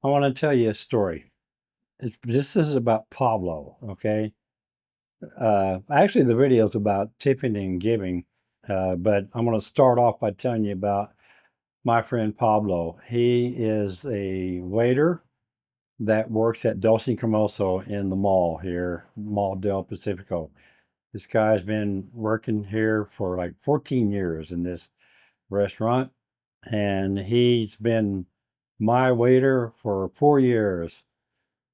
I want to tell you a story. This is about Pablo, okay? Actually, the video is about tipping and giving, but I'm going to start off by telling you about my friend Pablo. He is a waiter that works at Dulce and Cremoso in the mall here, Mall del Pacifico. This guy's been working here for like 14 years in this restaurant, and he's been my waiter for 4 years.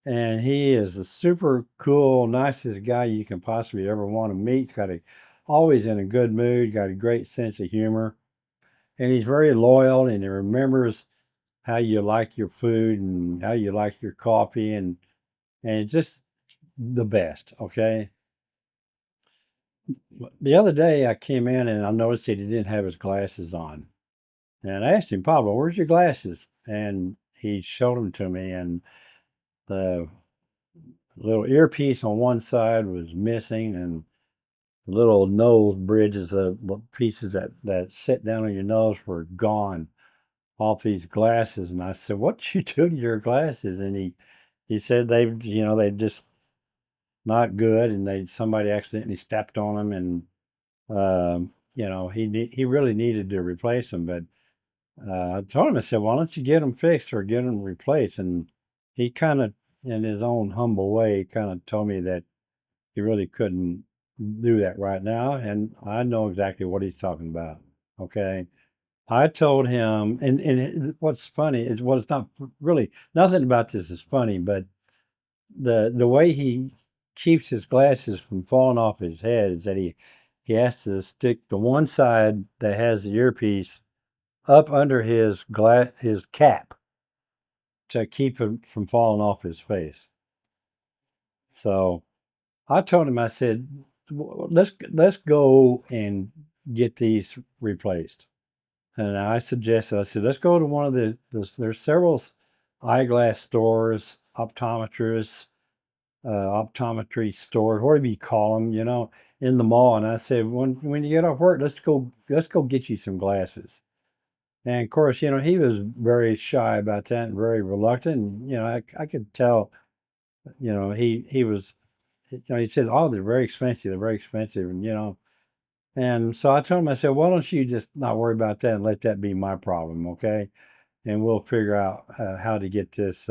And he is a super cool, nicest guy you can possibly ever want to meet. He's always in a good mood, got a great sense of humor, and he's very loyal. And he remembers how you like your food and how you like your coffee, and just the best. Okay. The other day I came in and I noticed that he didn't have his glasses on, and I asked him, Pablo, where's your glasses? And he showed them to me, and the little earpiece on one side was missing, and little nose bridges, the pieces that sit down on your nose were gone off these glasses. And I said, "What you do to your glasses?" And he said they just not good, and somebody accidentally stepped on them, and he really needed to replace them. But I told him, I said, "Why don't you get them fixed or get them replaced?" And he kind of, in his own humble way, kind of told me that he really couldn't do that right now, and I know exactly what he's talking about. Okay. I told him, and what's funny is, well, it's not really, nothing about this is funny, but the way he keeps his glasses from falling off his head is that he has to stick the one side that has the earpiece up under his cap to keep him from falling off his face. So I told him, I said, let's go and get these replaced." And I suggested, I said, let's go to one of there's several eyeglass stores, optometrists, optometry stores, whatever you call them, in the mall. And I said, when you get off work, let's go get you some glasses. And of course, he was very shy about that and very reluctant. And, I could tell, he was, he said, "Oh, they're very expensive. They're very expensive." And so I told him, I said, "Why don't you just not worry about that and let that be my problem, okay? And we'll figure out how to get this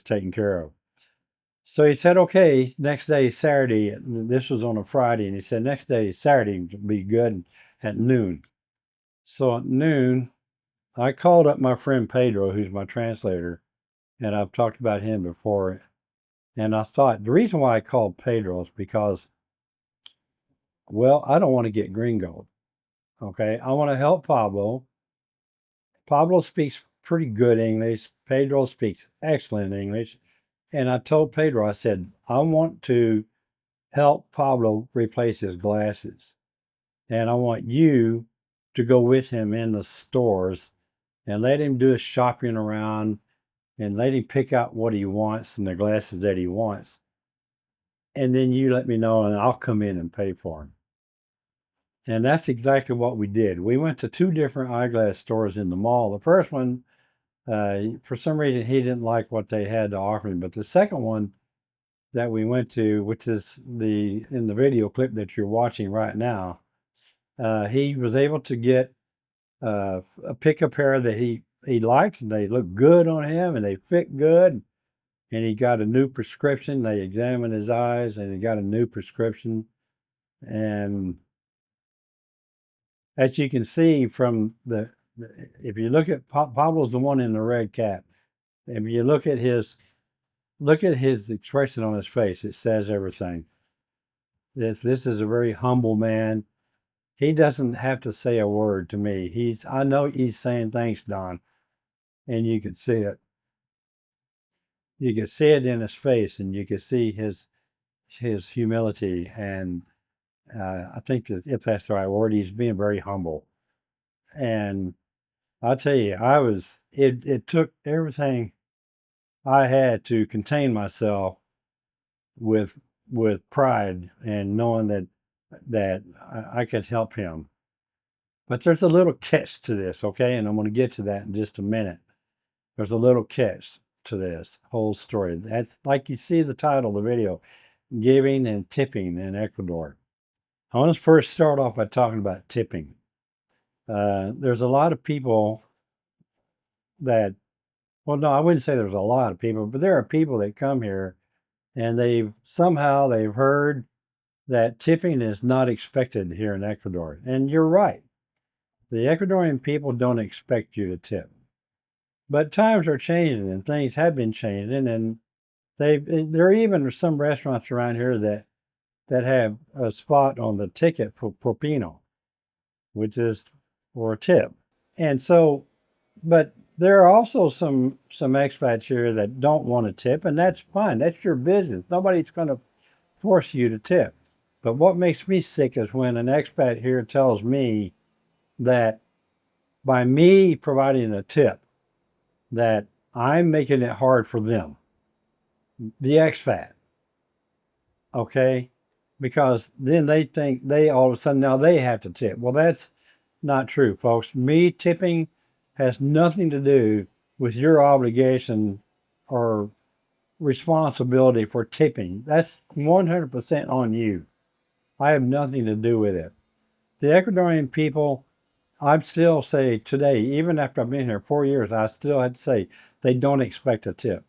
taken care of." So he said, "Okay, next day, Saturday." This was on a Friday, and he said, "Next day, Saturday, would be good at noon." So at noon, I called up my friend Pedro, who's my translator, and I've talked about him before. And I thought the reason why I called Pedro is because, well, I don't want to get gringoed. Okay. I want to help Pablo. Pablo speaks pretty good English. Pedro speaks excellent English. And I told Pedro, I said, I want to help Pablo replace his glasses. And I want you to go with him in the stores and let him do his shopping around and let him pick out what he wants and the glasses that he wants. And then you let me know, and I'll come in and pay for him. And that's exactly what we did. We went to two different eyeglass stores in the mall. The first one, for some reason, he didn't like what they had to offer him. But the second one that we went to, which is in the video clip that you're watching right now, he was able to get pick a pair that he liked, and they looked good on him, and they fit good. And he got a new prescription. They examined his eyes, and he got a new prescription. And as you can see from if you look at Pablo's the one in the red cap. If you look at his expression on his face, it says everything. This is a very humble man. He doesn't have to say a word to me. I know he's saying thanks, Don, and you can see it. You can see it in his face, and you can see his humility. And I think that if that's the right word, he's being very humble. And I'll tell you, it took everything I had to contain myself with pride and knowing that I could help him. But there's a little catch to this, okay? And I'm going to get to that in just a minute. there's a little catch to this whole story. That's like you see the title of the video, Giving and Tipping in Ecuador. I want to first start off by talking about tipping. There's a lot of people that, well, no, I wouldn't say there's a lot of people, but there are people that come here and they've heard that tipping is not expected here in Ecuador. And you're right. The Ecuadorian people don't expect you to tip. But times are changing and things have been changing, and there are even some restaurants around here that have a spot on the ticket for propino, which is for a tip. And so, but there are also some expats here that don't want to tip, and that's fine. That's your business. Nobody's going to force you to tip. But what makes me sick is when an expat here tells me that by me providing a tip, that I'm making it hard for them, the expat. Okay? Because then they think they all of a sudden now they have to tip. Well, that's not true, folks. Me tipping has nothing to do with your obligation or responsibility for tipping. That's 100% on you. I have nothing to do with it. The Ecuadorian people, I'd still say today, even after I've been here 4 years, I still had to say they don't expect a tip.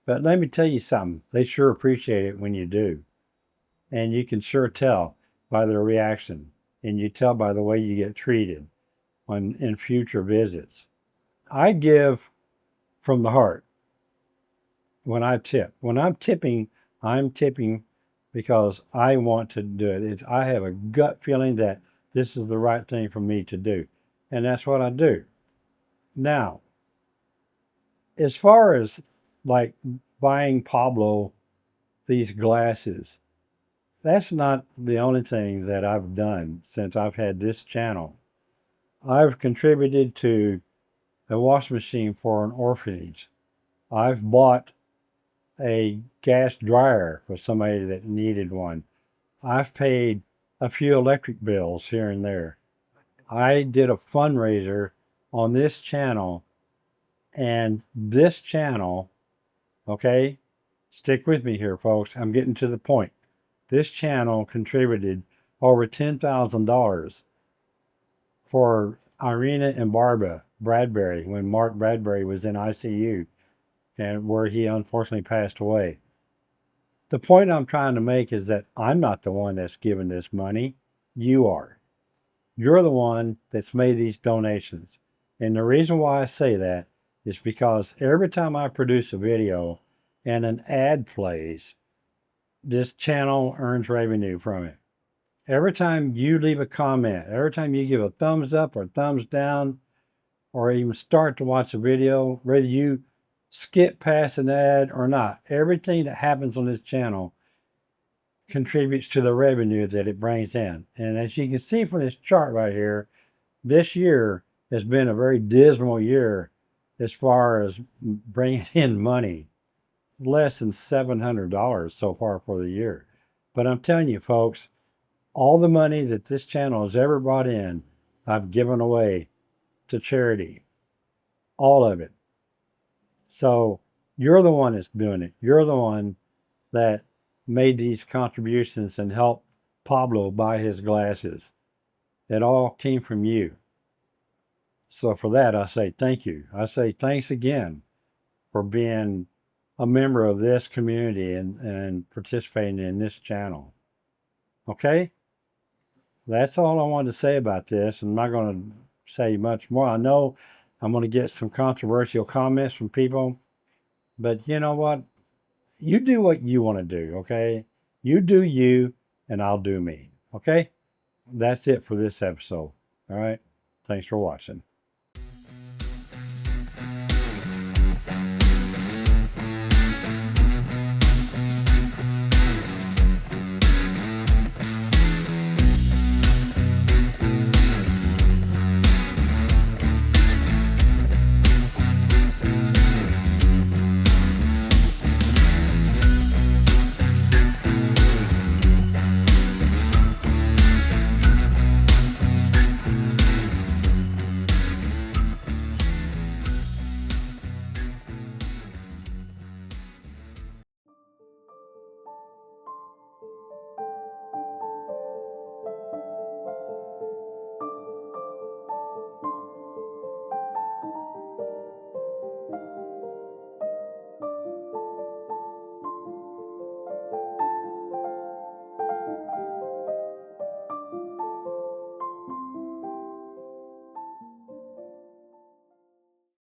But let me tell you something, they sure appreciate it when you do. And you can sure tell by their reaction. And you tell by the way you get treated in future visits. I give from the heart when I tip. When I'm tipping because I want to do it. I have a gut feeling that this is the right thing for me to do. And that's what I do. Now, as far as like buying Pablo these glasses, that's not the only thing that I've done since I've had this channel. I've contributed to a wash machine for an orphanage. I've bought a gas dryer for somebody that needed one. I've paid a few electric bills here and there. I did a fundraiser on this channel, and this channel, okay, stick with me here, folks. I'm getting to the point. This channel contributed over $10,000 for Irina and Barbara Bradbury when Mark Bradbury was in ICU and where he unfortunately passed away. The point I'm trying to make is that I'm not the one that's giving this money. You are. You're the one that's made these donations. And the reason why I say that is because every time I produce a video and an ad plays, this channel earns revenue from it. Every time you leave a comment, every time you give a thumbs up or thumbs down, or even start to watch a video, whether you skip past an ad or not, everything that happens on this channel contributes to the revenue that it brings in. And as you can see from this chart right here, this year has been a very dismal year as far as bringing in money. Less than $700 so far for the year. But I'm telling you, folks, all the money that this channel has ever brought in, I've given away to charity. All of it. So you're the one that's doing it. You're the one that made these contributions and helped Pablo buy his glasses. It all came from you. So for that, I say thank you. I say thanks again for being a member of this community and participating in this channel. Okay? That's all I wanted to say about this. I'm not going to say much more. I know I'm going to get some controversial comments from people, but you know what? You do what you want to do, okay? You do you, and I'll do me, okay? That's it for this episode. All right? Thanks for watching.